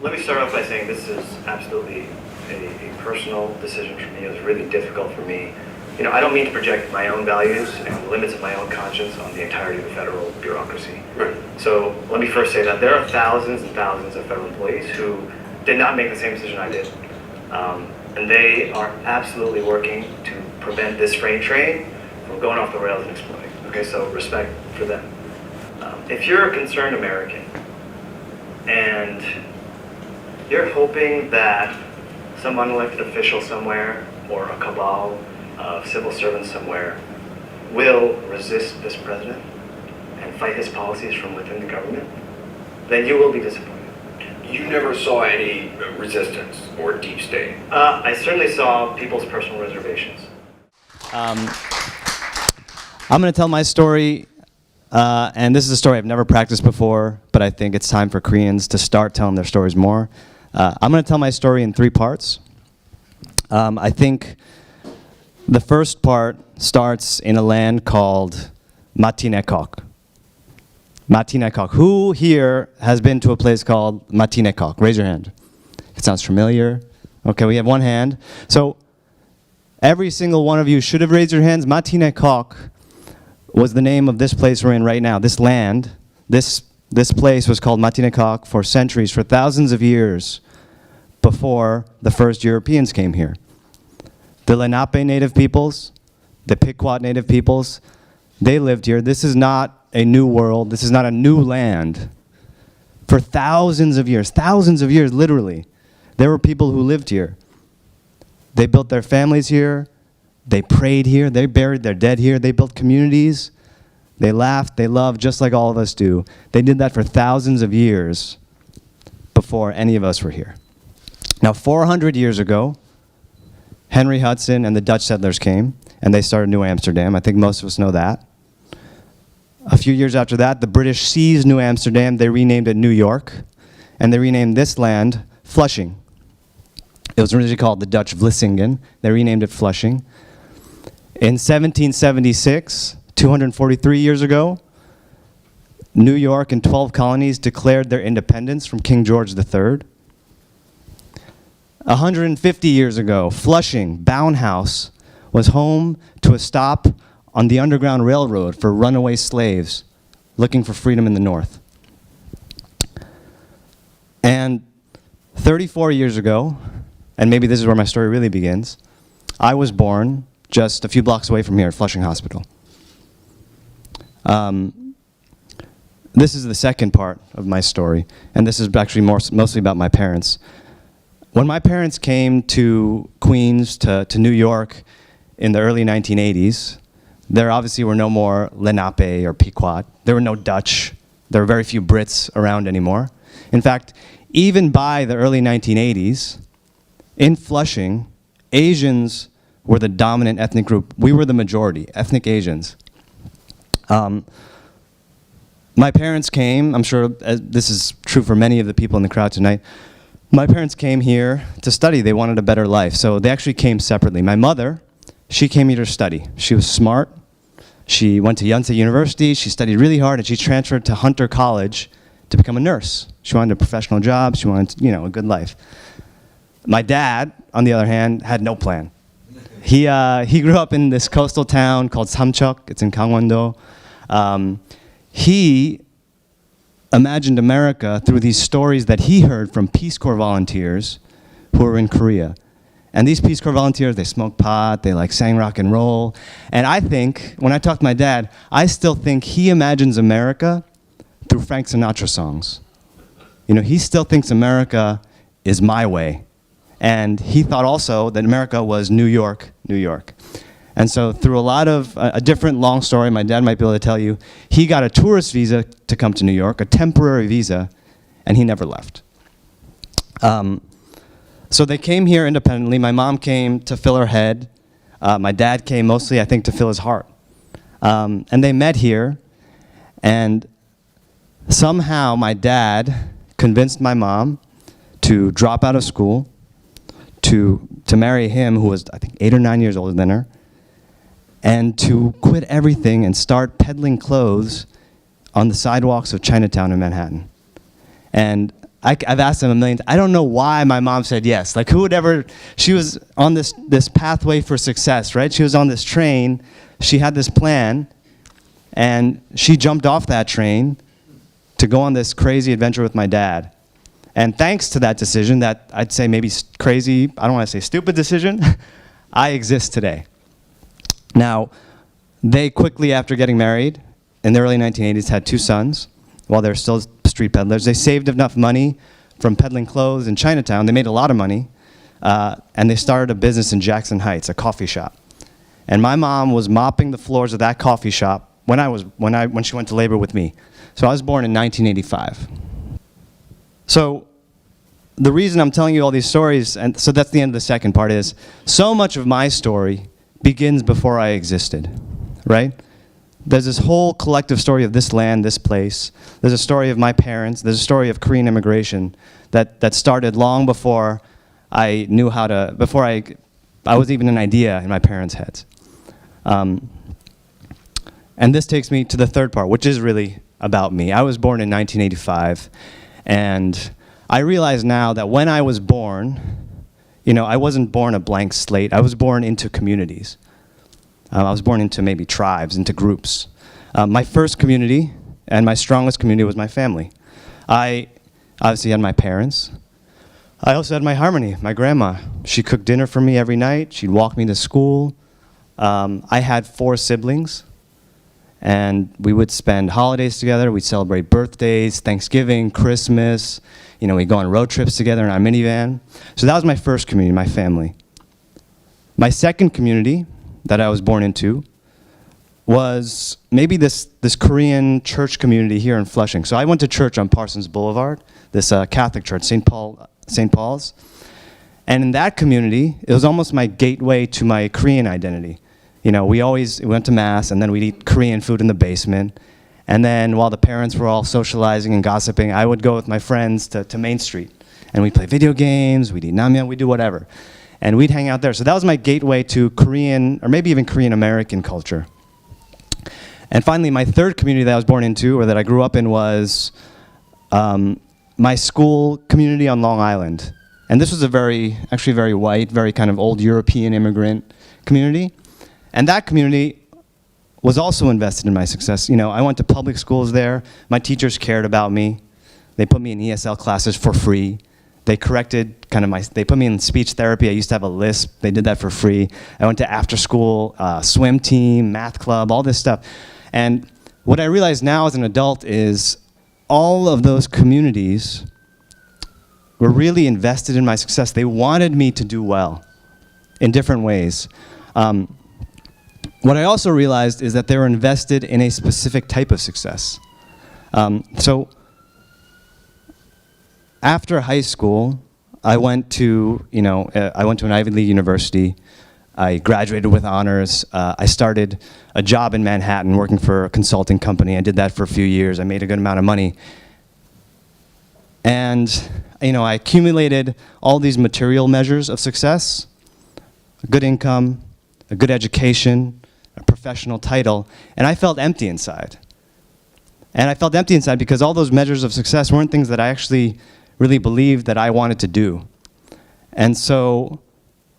Let me start off by saying this is absolutely a personal decision for me. It was really difficult for me. You know, I don't mean to project my own values and the limits of my own conscience on the entirety of the federal bureaucracy. Right. So let me first say that there are thousands and thousands of federal employees who did not make the same decision I did. And they are absolutely working to prevent this freight train from going off the rails and exploding. Okay, so respect for them. If you're a concerned American and you're hoping that some unelected official somewhere or a cabal of civil servants somewhere will resist this president and fight his policies from within the government, then you will be disappointed. You never saw any resistance or deep state? I certainly saw people's personal reservations. I'm going to tell my story, and this is a story I've never practiced before, but I think it's time for Koreans to start telling their stories more. I'm going to tell my story in 3 parts. I think the first part starts in a land called Matinekok. Matinekok. Who here has been to a place called Matinekok? Raise your hand. It sounds familiar. Okay, we have 1 hand. So every single one of you should have raised your hands. Matinekok was the name of this place we're in right now. This land, this place was called Matinekok for centuries, for thousands of years before the first Europeans came here. The Lenape native peoples, the Pequot native peoples, they lived here. This is not a new world. This is not a new land. For thousands of years, literally, there were people who lived here. They built their families here. They prayed here. They buried their dead here. They built communities. They laughed. They loved, just like all of us do. They did that for thousands of years before any of us were here. Now, 400 years ago, Henry Hudson and the Dutch settlers came, and they started New Amsterdam. I think most of us know that. A few years after that, the British seized New Amsterdam. They renamed it New York, and they renamed this land Flushing. It was originally called the Dutch Vlissingen. They renamed it Flushing. In 1776, 243 years ago, New York and 12 colonies declared their independence from King George III. 150 years ago, Flushing, Bound House, was home to a stop on the Underground Railroad for runaway slaves looking for freedom in the North. And 34 years ago, and maybe this is where my story really begins, I was born just a few blocks away from here at Flushing Hospital. This is the second part of my story, and this is actually mostly about my parents. When my parents came to Queens, to New York in the early 1980s, there obviously were no more Lenape or Pequot. There were no Dutch. There were very few Brits around anymore. In fact, even by the early 1980s, in Flushing, Asians were the dominant ethnic group. We were the majority, ethnic Asians. My parents came, I'm sure this is true for many of the people in the crowd tonight. My parents came here to study. They wanted a better life, so they actually came separately. My mother, she came here to study. She was smart. She went to Yonsei University. She studied really hard, and she transferred to Hunter College to become a nurse. She wanted a professional job. She wanted, a good life. My dad, on the other hand, had no plan. He grew up in this coastal town called Samcheok. It's in Gangwon-do. He imagined America through these stories that he heard from Peace Corps volunteers who were in Korea. And these Peace Corps volunteers, they smoked pot, they sang rock and roll. And I think, when I talk to my dad, I still think he imagines America through Frank Sinatra songs. He still thinks America is my way. And he thought also that America was New York, New York. And so through a lot of, a different long story my dad might be able to tell you, he got a tourist visa to come to New York, a temporary visa, and he never left. So they came here independently. My mom came to fill her head. My dad came mostly, I think, to fill his heart. And they met here, and somehow my dad convinced my mom to drop out of school, to marry him, who was, I think, 8 or 9 years older than her, and to quit everything and start peddling clothes on the sidewalks of Chinatown in Manhattan. And I've asked them a million times. I don't know why my mom said yes. Like, who would ever, she was on this pathway for success, right? She was on this train, she had this plan, and she jumped off that train to go on this crazy adventure with my dad. And thanks to that decision, that I'd say maybe crazy, I don't want to say stupid decision, I exist today. Now, they quickly, after getting married, in the early 1980s, had 2 sons while they were still street peddlers. They saved enough money from peddling clothes in Chinatown. They made a lot of money, and they started a business in Jackson Heights, a coffee shop. And my mom was mopping the floors of that coffee shop when she went to labor with me. So I was born in 1985. So the reason I'm telling you all these stories, and so that's the end of the second part, is so much of my story begins before I existed, right? There's this whole collective story of this land, this place. There's a story of my parents. There's a story of Korean immigration that started long before I knew how to, before I was even an idea in my parents' heads. And this takes me to the third part, which is really about me. I was born in 1985, and I realize now that when I was born, I wasn't born a blank slate. I was born into communities. I was born into maybe tribes, into groups. My first community and my strongest community was my family. I obviously had my parents. I also had my harmony, my grandma. She cooked dinner for me every night. She'd walk me to school. I had 4 siblings, and we would spend holidays together. We'd celebrate birthdays, Thanksgiving, Christmas. We'd go on road trips together in our minivan. So that was my first community, my family. My second community that I was born into was maybe this Korean church community here in Flushing. So I went to church on Parsons Boulevard, this Catholic church, St. Paul's. And in that community, it was almost my gateway to my Korean identity. We went to Mass, and then we'd eat Korean food in the basement. And then while the parents were all socializing and gossiping, I would go with my friends to Main Street. And we'd play video games, we'd eat namyeon, we'd do whatever. And we'd hang out there. So that was my gateway to Korean, or maybe even Korean American culture. And finally, my third community that I was born into, or that I grew up in, was my school community on Long Island. And this was actually very white, very kind of old European immigrant community. And that community was also invested in my success. I went to public schools there. My teachers cared about me. They put me in ESL classes for free. They corrected they put me in speech therapy. I used to have a lisp. They did that for free. I went to after school, swim team, math club, all this stuff. And what I realize now as an adult is all of those communities were really invested in my success. They wanted me to do well in different ways. What I also realized is that they were invested in a specific type of success. So after high school, I went to an Ivy League university. I graduated with honors. I started a job in Manhattan working for a consulting company. I did that for a few years. I made a good amount of money. And I accumulated all these material measures of success, a good income, a good education, a professional title, and I felt empty inside. And I felt empty inside because all those measures of success weren't things that I actually really believed that I wanted to do. And so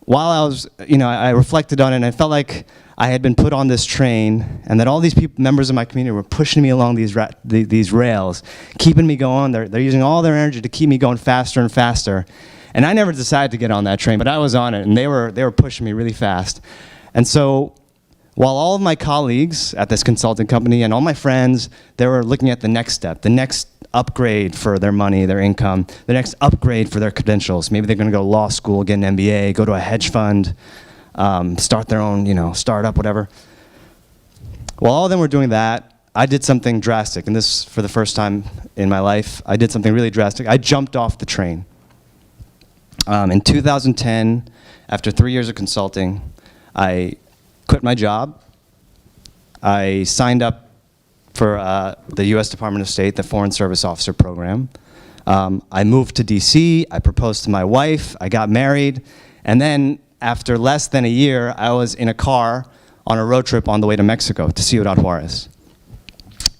while I was, I reflected on it, and I felt like I had been put on this train, and that all these members of my community were pushing me along these rails, keeping me going. They're using all their energy to keep me going faster and faster. And I never decided to get on that train, but I was on it, and they were pushing me really fast. And so while all of my colleagues at this consulting company and all my friends, they were looking at the next step, the next upgrade for their money, their income, the next upgrade for their credentials. Maybe they're going to go to law school, get an MBA, go to a hedge fund, start their own, startup, whatever. While all of them were doing that, I did something drastic, and this for the first time in my life, I did something really drastic. I jumped off the train. In 2010, after 3 years of consulting, I quit my job. I signed up for the U.S. Department of State, the Foreign Service Officer Program. I moved to D.C., I proposed to my wife, I got married, and then after less than a year, I was in a car on a road trip on the way to Mexico, to Ciudad Juarez.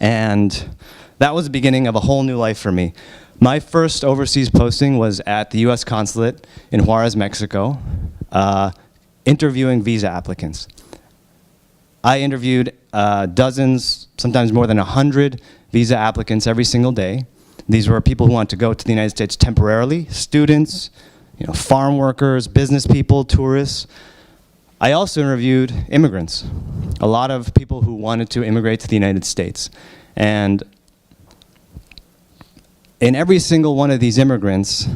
And that was the beginning of a whole new life for me. My first overseas posting was at the US consulate in Juarez, Mexico, interviewing visa applicants. I interviewed dozens, sometimes more than 100 visa applicants every single day. These were people who wanted to go to the United States temporarily, students, farm workers, business people, tourists. I also interviewed immigrants, a lot of people who wanted to immigrate to the United States. And in every single one of these immigrants,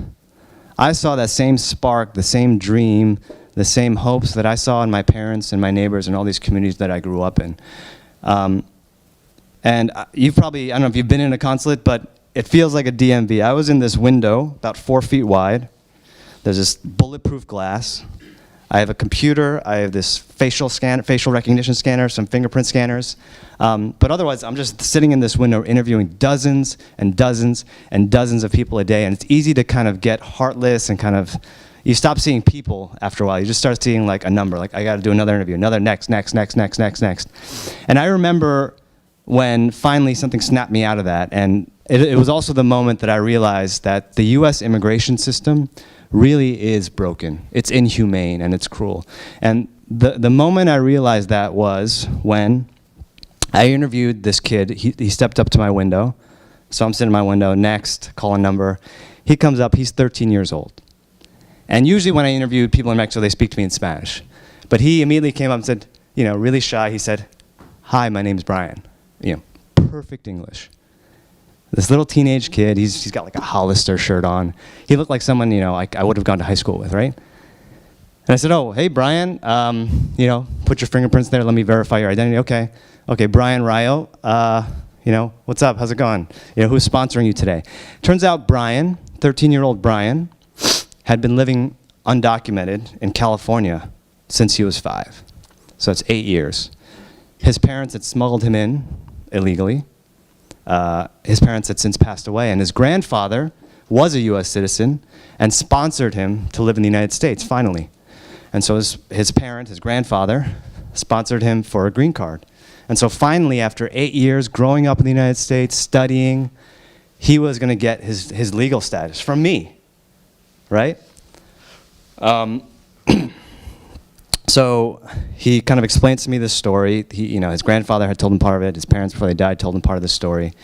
I saw that same spark, the same dream, the same hopes that I saw in my parents and my neighbors and all these communities that I grew up in. And you've probably, I don't know if you've been in a consulate, but it feels like a DMV. I was in this window about 4 feet wide. There's this bulletproof glass. I have a computer. I have this facial recognition scanner, some fingerprint scanners. But otherwise, I'm just sitting in this window interviewing dozens and dozens and dozens of people a day. And it's easy to kind of get heartless and kind of, you stop seeing people after a while. You just start seeing like a number, like I got to do another interview, another next. And I remember when finally something snapped me out of that. And it was also the moment that I realized that the US immigration system really is broken. It's inhumane and it's cruel. And the moment I realized that was when I interviewed this kid. He stepped up to my window. So I'm sitting in my window, next, call a number. He comes up, he's 13 years old. And usually when I interview people in Mexico, they speak to me in Spanish. But he immediately came up and said, really shy, he said, "Hi, my name's Brian." Perfect English. This little teenage kid, he's got like a Hollister shirt on. He looked like someone, I would have gone to high school with, right? And I said, "Oh, hey, Brian, put your fingerprints there, let me verify your identity." Okay, Brian Rayo, what's up, how's it going? Who's sponsoring you today? Turns out Brian, 13-year-old Brian, had been living undocumented in California since he was 5. So it's 8 years. His parents had smuggled him in illegally. His parents had since passed away, and his grandfather was a US citizen and sponsored him to live in the United States, finally. And so his grandfather, sponsored him for a green card. And so finally, after 8 years growing up in the United States, studying, he was going to get his legal status from me, right? So he kind of explains to me this story. His grandfather had told him part of it. His parents, before they died, told him part of the story.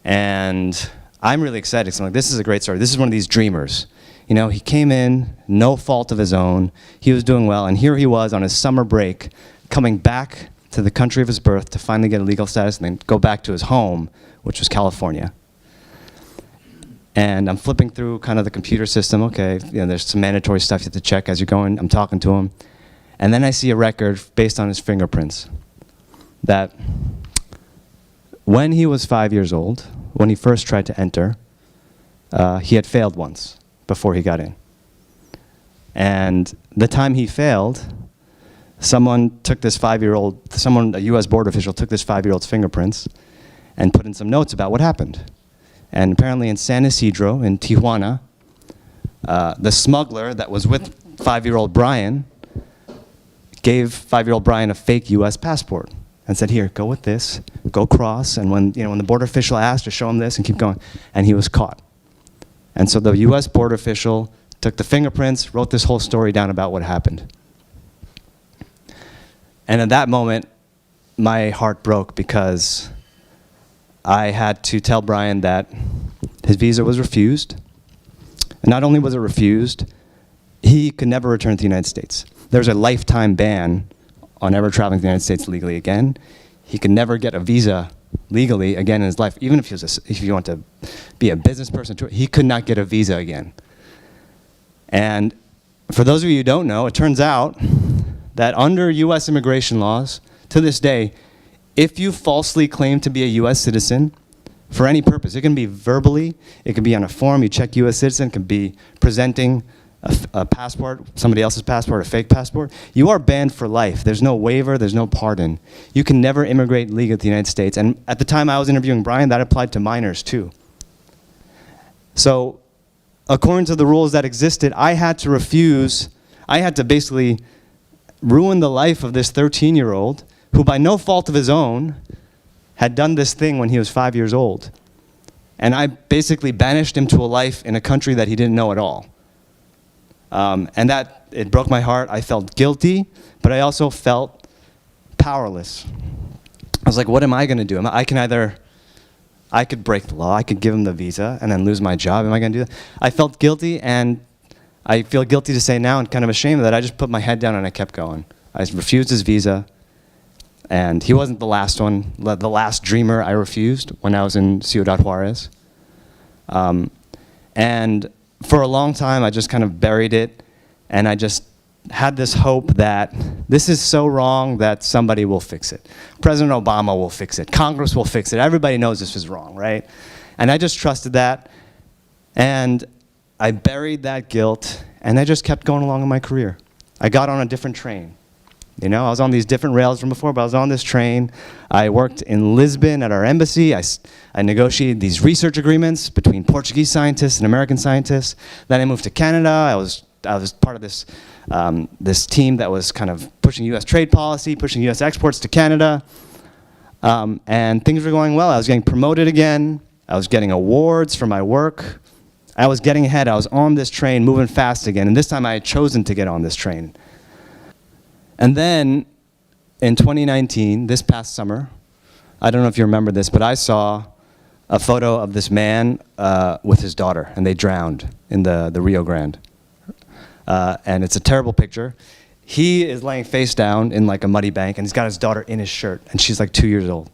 And I'm really excited. So I'm like, this is a great story. This is one of these dreamers. He came in, no fault of his own. He was doing well. And here he was on his summer break, coming back to the country of his birth to finally get a legal status and then go back to his home, which was California. And I'm flipping through kind of the computer system. Okay, there's some mandatory stuff you have to check as you're going. I'm talking to him. And then I see a record based on his fingerprints that when he was 5 years old, when he first tried to enter, he had failed once before he got in. And the time he failed, a US border official took this 5-year-old's fingerprints and put in some notes about what happened. And apparently in San Isidro, in Tijuana, the smuggler that was with 5-year-old Brian gave 5-year-old Brian a fake US passport and said, "Here, go with this, go cross." And when the border official asked to show him this and keep going, and he was caught. And so the US border official took the fingerprints, wrote this whole story down about what happened. And at that moment, my heart broke because I had to tell Brian that his visa was refused. And not only was it refused, he could never return to the United States. There's a lifetime ban on ever traveling to the United States legally again. He could never get a visa legally again in his life, even if you want to be a business person, he could not get a visa again. And for those of you who don't know, it turns out that under US immigration laws, to this day, if you falsely claim to be a US citizen for any purpose, it can be verbally, it can be on a form, you check US citizen, it can be presenting a passport, somebody else's passport, a fake passport, you are banned for life. There's no waiver, there's no pardon. You can never immigrate legally to the United States. And at the time I was interviewing Brian, that applied to minors too. So according to the rules that existed, I had to basically ruin the life of this 13-year-old who by no fault of his own had done this thing when he was 5 years old. And I basically banished him to a life in a country that he didn't know at all. And that, it broke my heart. I felt guilty, but I also felt powerless. I was like, what am I going to do? I could break the law, I could give him the visa and then lose my job. Am I going to do that? I felt guilty, and I feel guilty to say now and kind of ashamed that I just put my head down and I kept going. I refused his visa, and he wasn't the last one, the last dreamer I refused when I was in Ciudad Juarez. And for a long time, I just kind of buried it, and I just had this hope that this is so wrong that somebody will fix it. President Obama will fix it. Congress will fix it. Everybody knows this is wrong, right? And I just trusted that, and I buried that guilt, and I just kept going along in my career. I got on a different train. You know, I was on these different rails from before, but I was on this train. I worked in Lisbon at our embassy. I negotiated these research agreements between Portuguese scientists and American scientists. Then I moved to Canada. I was part of this this team that was kind of pushing U.S. trade policy, pushing U.S. exports to Canada. And things were going well. I was getting promoted again. I was getting awards for my work. I was getting ahead. I was on this train, moving fast again. And this time I had chosen to get on this train. And then in 2019, this past summer, I don't know if you remember this, but I saw a photo of this man with his daughter, and they drowned in the Rio Grande. And it's a terrible picture. He is laying face down in like a muddy bank, and he's got his daughter in his shirt, and she's like 2 years old.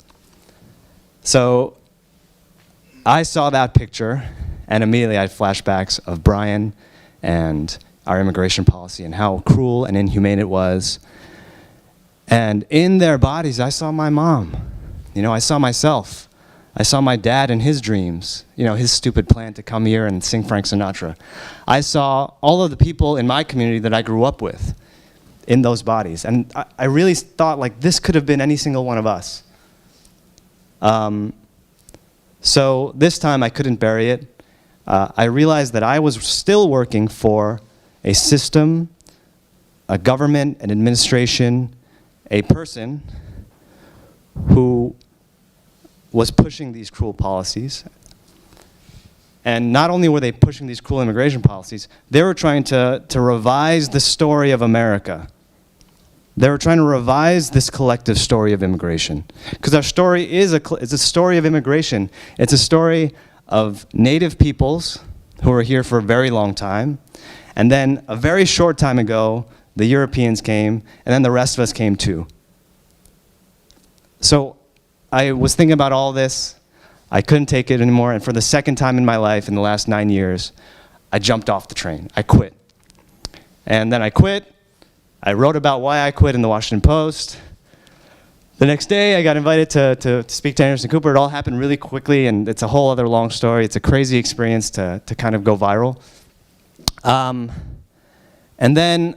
So I saw that picture, and immediately I had flashbacks of Brian and our immigration policy and how cruel and inhumane it was. And in their bodies, I saw my mom. You know, I saw myself. I saw my dad and his dreams, you know, his stupid plan to come here and sing Frank Sinatra. I saw all of the people in my community that I grew up with in those bodies. And I really thought, like, this could have been any single one of us. So this time I couldn't bury it. I realized that I was still working for a system, a government, an administration, a person who was pushing these cruel policies. And not only were they pushing these cruel immigration policies, they were trying to revise the story of America. They were trying to revise this collective story of immigration. Because our story is it's a story of immigration. It's a story of native peoples who were here for a very long time. And then a very short time ago, the Europeans came, and then the rest of us came too. So I was thinking about all this. I couldn't take it anymore, and for the second time in my life in the last 9 years, I jumped off the train. I quit. And then I quit. I wrote about why I quit in the Washington Post. The next day, I got invited to speak to Anderson Cooper. It all happened really quickly, and it's a whole other long story. It's a crazy experience to kind of go viral. And then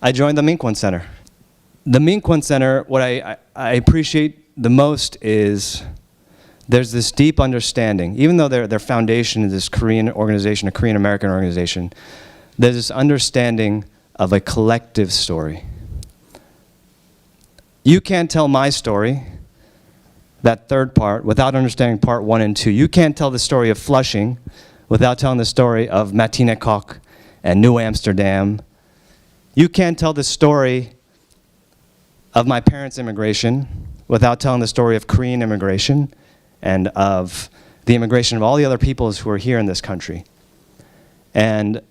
I joined the Minkwon Center. The Minkwon Center, what I appreciate the most is there's this deep understanding. Even though their foundation is this Korean organization, a Korean-American organization, there's this understanding of a collective story. You can't tell my story, that third part, without understanding part 1 and 2. You can't tell the story of Flushing without telling the story of Matinecock and New Amsterdam. You can't tell the story of my parents' immigration without telling the story of Korean immigration and of the immigration of all the other peoples who are here in this country. And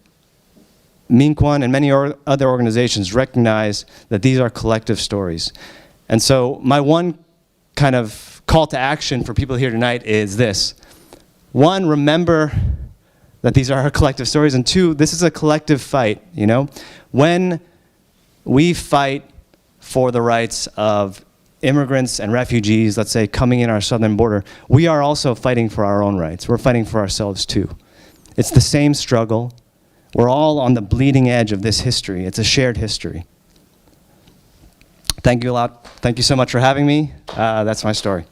Minkwon and many other organizations recognize that these are collective stories. And so my one kind of call to action for people here tonight is this. 1, remember that these are our collective stories, and 2, this is a collective fight, you know? When we fight for the rights of immigrants and refugees, let's say, coming in our southern border, we are also fighting for our own rights. We're fighting for ourselves too. It's the same struggle. We're all on the bleeding edge of this history. It's a shared history. Thank you a lot. Thank you so much for having me. That's my story.